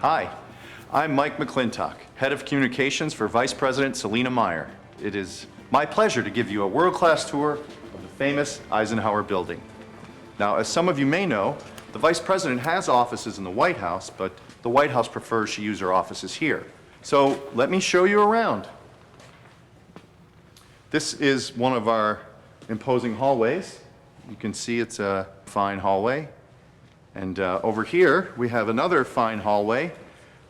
Hi, I'm Mike McClintock, Head of Communications for Vice President Selena Meyer. It is my pleasure to give you a world-class tour of the famous Eisenhower Building. Now, as some of you may know, the Vice President has offices in the White House, but the White House prefers she use her offices here. So let me show you around. This is one of our imposing hallways. You can see it's a fine hallway. And over here, we have another fine hallway,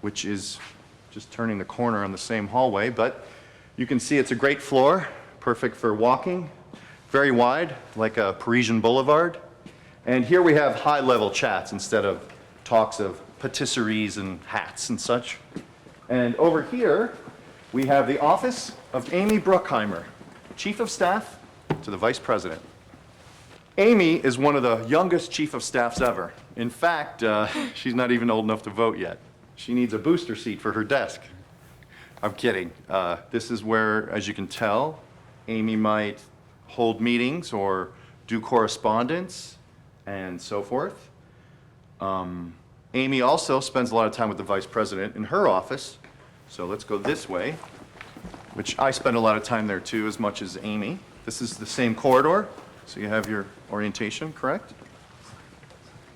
which is just turning the corner on the same hallway, but you can see it's a great floor, perfect for walking, very wide, like a Parisian boulevard. And here we have high-level chats instead of talks of patisseries and hats and such. And over here, we have the office of Amy Bruckheimer, Chief of Staff to the Vice President. Amy is one of the youngest Chief of Staffs ever. In fact, she's not even old enough to vote yet. She needs a booster seat for her desk. I'm kidding. This is where, as you can tell, Amy might hold meetings or do correspondence and so forth. Amy also spends a lot of time with the Vice President in her office. So let's go this way, which I spend a lot of time there too, as much as Amy. This is the same corridor, so you have your orientation, correct?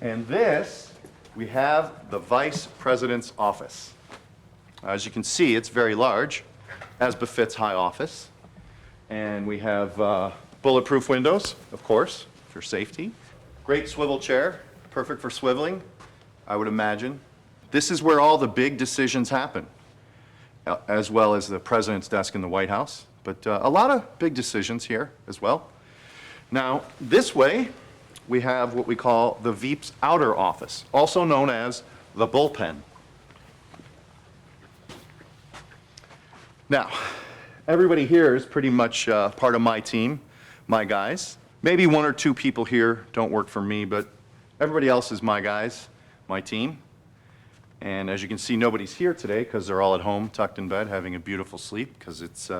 And this, we have the Vice President's office. As you can see, it's very large, as befits high office. And we have bulletproof windows, of course, for safety. Great swivel chair, perfect for swiveling, I would imagine. This is where all the big decisions happen, as well as the President's desk in the White House. But a lot of big decisions here as well. Now, this way, we have what we call the Veep's outer office, also known as the bullpen. Now, everybody here is pretty much part of my team, my guys. Maybe one or two people here don't work for me, but everybody else is my guys, my team. And as you can see, nobody's here today because they're all at home, tucked in bed, having a beautiful sleep because it's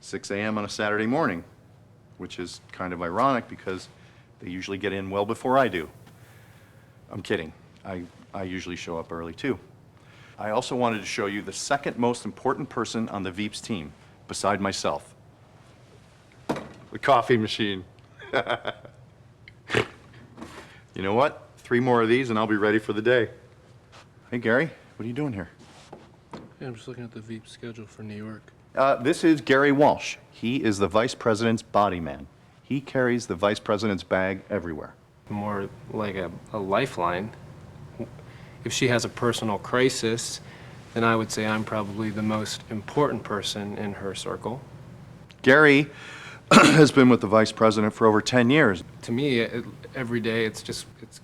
6 a.m. on a Saturday morning, which is kind of ironic because they usually get in well before I do. I'm kidding. I usually show up early too. I also wanted to show you the second most important person on the Veeps team, beside myself. The coffee machine. You know what? 3 more of these and I'll be ready for the day. Hey Gary, what are you doing here? Yeah, I'm just looking at the Veep schedule for New York. This is Gary Walsh. He is the Vice President's body man. He carries the Vice President's bag everywhere. More like a lifeline. If she has a personal crisis, then I would say I'm probably the most important person in her circle. Gary has been with the Vice President for over 10 years. To me, every day it's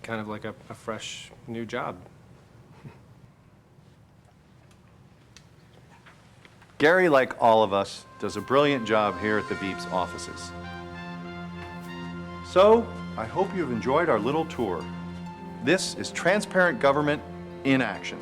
kind of like a fresh new job. Gary, like all of us, does a brilliant job here at the Veeps offices. So, I hope you've enjoyed our little tour. This is transparent government in action.